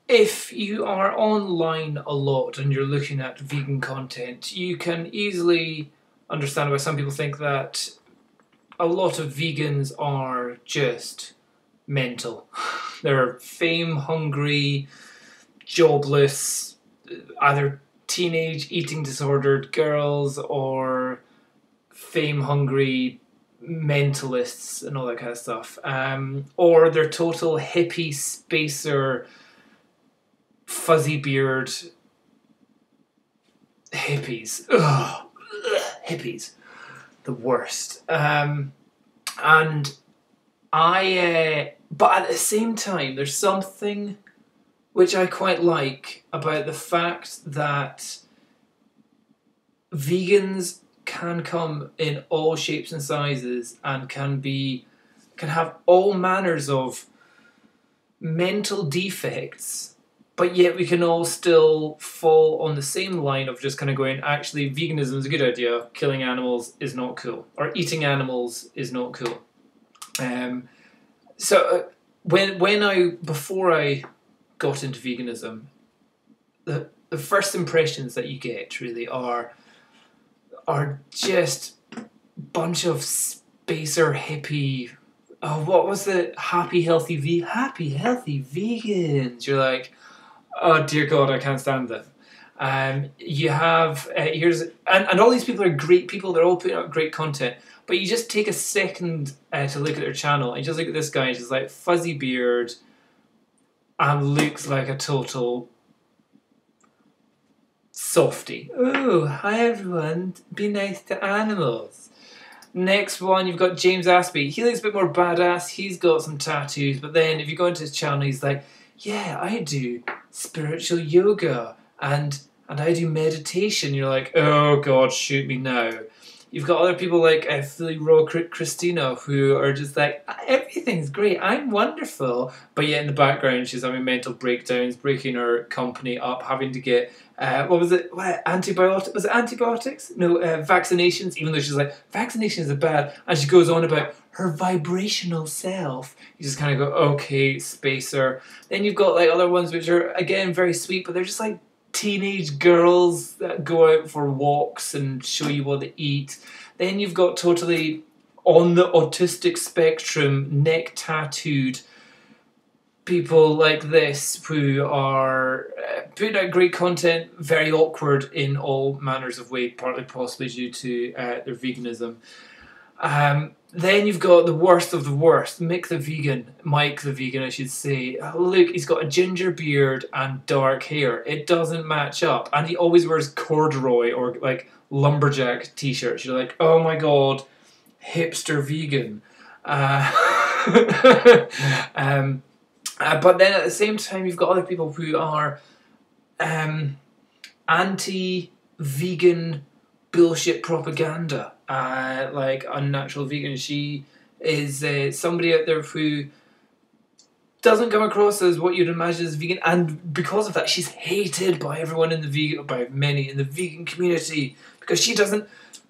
if you are online a lot and you're looking at vegan content, you can easily understand why some people think that a lot of vegans are just mental. They're fame hungry, jobless, either teenage eating disordered girls or fame hungry mentalists and all that kind of stuff. Or they're total hippie spacer, fuzzy beard hippies. Ugh. Hippies. The worst. And but at the same time, there's something which I quite like about the fact that vegans can come in all shapes and sizes and can have all manners of mental defects, but yet we can all still fall on the same line of just kind of going, actually, veganism is a good idea, killing animals is not cool, or eating animals is not cool. Before I got into veganism, the first impressions that you get really are just a bunch of spacer hippie. Oh, what was the happy healthy vegans? You're like, oh dear God, I can't stand them. You have and all these people are great people. They're all putting out great content. But you just take a second to look at their channel and just look at this guy. He's just like fuzzy beard and looks like a total softie. Oh, hi everyone. Be nice to animals. Next one, you've got James Aspey. He looks a bit more badass. He's got some tattoos. But then if you go into his channel, he's like, yeah, I do spiritual yoga and I do meditation. You're like, oh God, shoot me now. You've got other people like Fully Raw Christina who are just like, everything's great, I'm wonderful. But yet in the background, she's having mental breakdowns, breaking her company up, having to get, antibiotics? Was it antibiotics? No, vaccinations, even though she's like, vaccinations are bad. And she goes on about her vibrational self. You just kind of go, okay, spacer. Then you've got like other ones which are, again, very sweet, but they're just like teenage girls that go out for walks and show you what they eat. Then you've got totally on the autistic spectrum, neck tattooed people like this who are putting out great content, very awkward in all manners of ways, partly possibly due to their veganism. Then you've got the worst of the worst, Mike the Vegan, I should say. Look, he's got a ginger beard and dark hair. It doesn't match up. And he always wears corduroy or like lumberjack t-shirts. You're like, oh my God, hipster vegan. But then at the same time, you've got other people who are anti-vegan bullshit propaganda. Like Unnatural Vegan, she is somebody out there who doesn't come across as what you'd imagine as vegan, and because of that, she's hated by everyone by many in the vegan community because she doesn't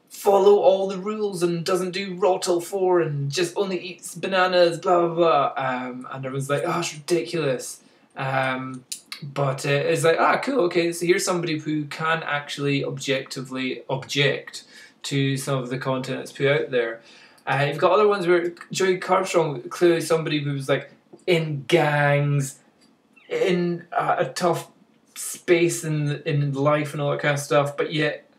follow all the rules and doesn't do raw till 4 and just only eats bananas, blah blah blah. And everyone's like, oh, it's ridiculous. But it's like, cool, okay, so here's somebody who can actually objectively object to some of the content that's put out there. You've got other ones where Joey Carbstrong, clearly somebody who's like in gangs, in a tough space in life and all that kind of stuff, but yet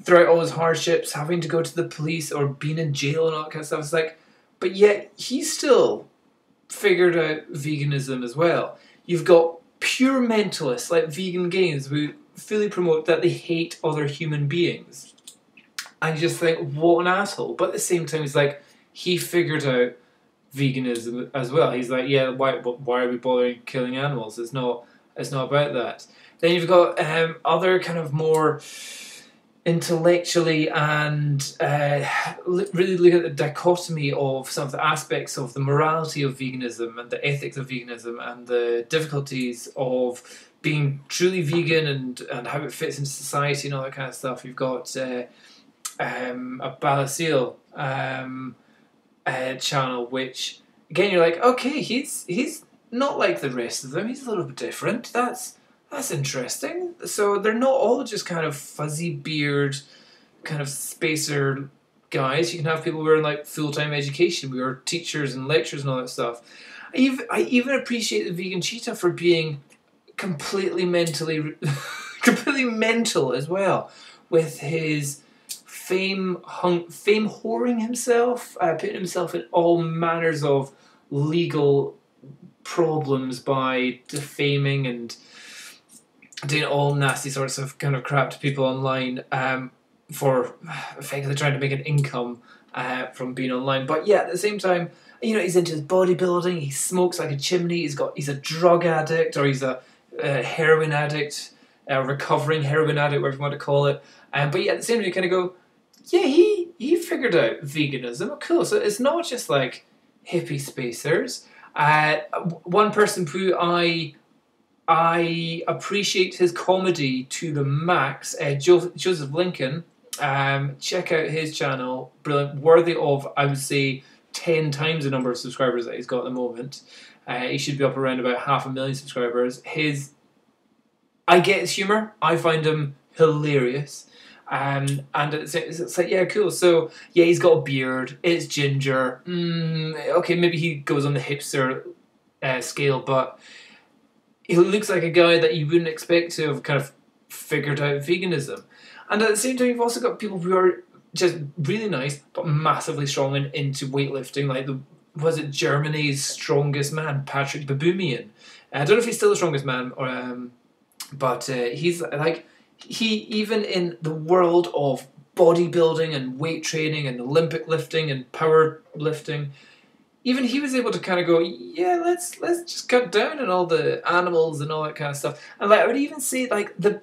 throughout all his hardships, having to go to the police or being in jail and all that kind of stuff, it's like, but yet he's still figured out veganism as well. You've got pure mentalists like Vegan Games who fully promote that they hate other human beings. And you just think, what an asshole. But at the same time, he's like, he figured out veganism as well. He's like, yeah, why are we bothering killing animals? It's not about that. Then you've got other kind of more intellectually and really look at the dichotomy of some of the aspects of the morality of veganism and the ethics of veganism and the difficulties of being truly vegan and how it fits into society and all that kind of stuff. You've got a Balasil channel, which again you're like, okay, he's not like the rest of them. He's a little bit different. That's interesting. So they're not all just kind of fuzzy beard, kind of spacer guys. You can have people who are in like full-time education, who are teachers and lecturers and all that stuff. I even appreciate the vegan cheetah for being completely completely mental as well, with his fame whoring himself, putting himself in all manners of legal problems by defaming and doing all nasty sorts of kind of crap to people online, for effectively trying to make an income from being online. But yeah, at the same time, you know, he's into his bodybuilding. He smokes like a chimney. He's a drug addict, or he's a heroin addict, recovering heroin addict, whatever you want to call it. But yeah, at the same time, you kind of go, yeah, he figured out veganism. Oh, cool. So it's not just like hippie spacers. One person who I appreciate his comedy to the max, Joseph Lincoln. Check out his channel. Brilliant. Worthy of, I would say, 10 times the number of subscribers that he's got at the moment. He should be up around about 500,000 subscribers. I get his humour. I find him hilarious. And it's like, yeah, cool. So, yeah, he's got a beard. It's ginger. Okay, maybe he goes on the hipster scale, but he looks like a guy that you wouldn't expect to have kind of figured out veganism. And at the same time, you've also got people who are just really nice, but massively strong and into weightlifting, like was it Germany's strongest man, Patrick Baboumian? I don't know if he's still the strongest man, or but he's like, he even in the world of bodybuilding and weight training and Olympic lifting and power lifting, even he was able to kind of go, yeah, let's just cut down on all the animals and all that kind of stuff. And like I would even say, like the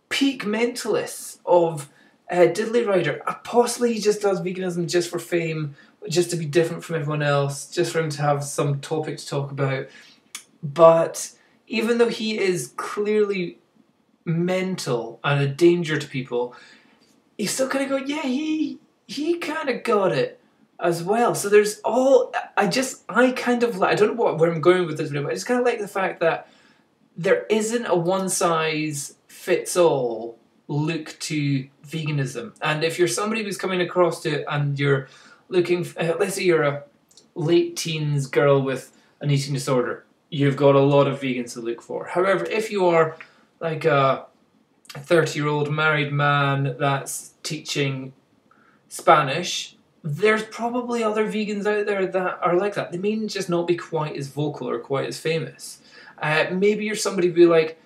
peak mentalists of Diddley Rider, possibly he just does veganism just for fame, just to be different from everyone else, just for him to have some topic to talk about. But even though he is clearly mental and a danger to people, you still kind of go, yeah, he kind of got it as well. So there's all, I kind of like, I don't know where I'm going with this video, but I just kind of like the fact that there isn't a one size fits all look to veganism. And if you're somebody who's coming across to it and you're looking, let's say you're a late teens girl with an eating disorder, you've got a lot of vegans to look for. However, if you are like a 30-year-old married man that's teaching Spanish, there's probably other vegans out there that are like that. They may just not be quite as vocal or quite as famous. Maybe you're somebody who, like,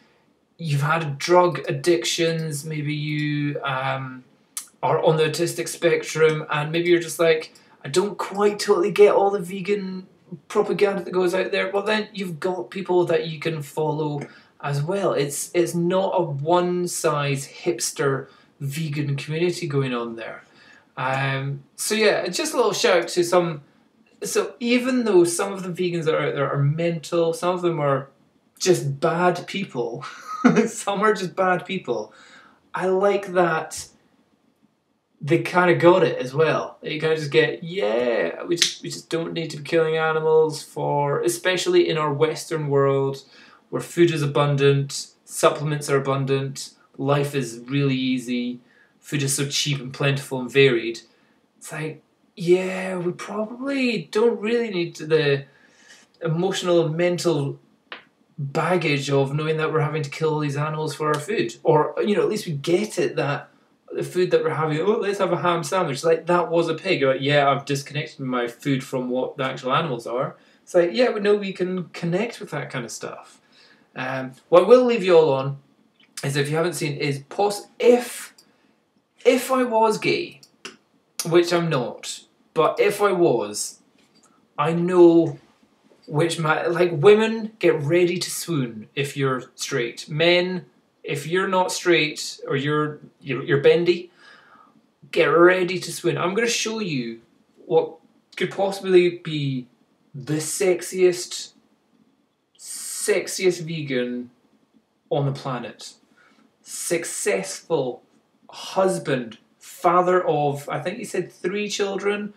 you've had drug addictions, maybe you are on the autistic spectrum, and maybe you're just like, I don't quite totally get all the vegan propaganda that goes out there. Well, then you've got people that you can follow as well. It's not a one-size hipster vegan community going on there. So yeah, just a little shout out to some. So even though some of the vegans that are out there are mental, some of them are just bad people. Some are just bad people. I like that they kind of got it as well. You kind of just get, yeah, we just don't need to be killing animals for, especially in our Western world where food is abundant, supplements are abundant, life is really easy, food is so cheap and plentiful and varied. It's like, yeah, we probably don't really need the emotional and mental baggage of knowing that we're having to kill all these animals for our food. Or, you know, at least we get it that the food that we're having, oh, let's have a ham sandwich. Like, that was a pig. Like, yeah, I've disconnected my food from what the actual animals are. It's like, yeah, we know we can connect with that kind of stuff. What I will leave you all on is, if you haven't seen, is if I was gay, which I'm not, but if I was, I know which like, women, get ready to swoon if you're straight. Men, if you're not straight or you're bendy, get ready to swoon. I'm going to show you what could possibly be the sexiest vegan on the planet. Successful husband, father of, I think he said 3 children,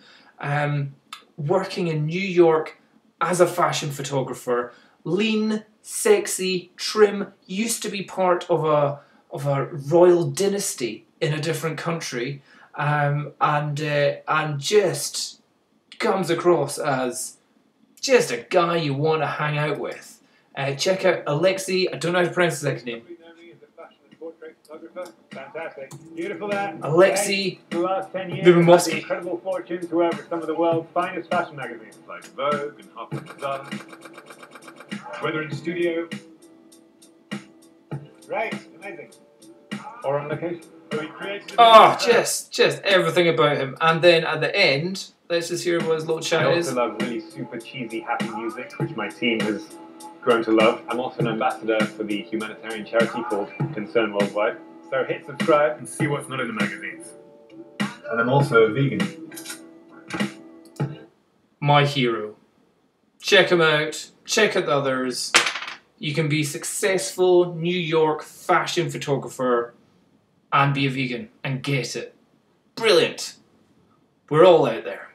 working in New York as a fashion photographer. Lean, sexy, trim, used to be part of a royal dynasty in a different country, and just comes across as just a guy you want to hang out with. Check out Alexei. I don't know how to pronounce his second name. Fantastic. Beautiful that. Alexei. For the last 10 years, I've had the incredible fortune to work with some of the world's finest fashion magazines like Vogue and Harper's Bazaar. Whether in studio, right, amazing, or on location. Oh, just everything about him. And then at the end, let's just hear what his little chat is. I also love really super cheesy happy music, which my team has grown to love. I'm also an ambassador for the humanitarian charity called Concern Worldwide. So hit subscribe and see what's not in the magazines. And I'm also a vegan. My hero. Check him out. Check out the others. You can be a successful New York fashion photographer and be a vegan and get it. Brilliant. We're all out there.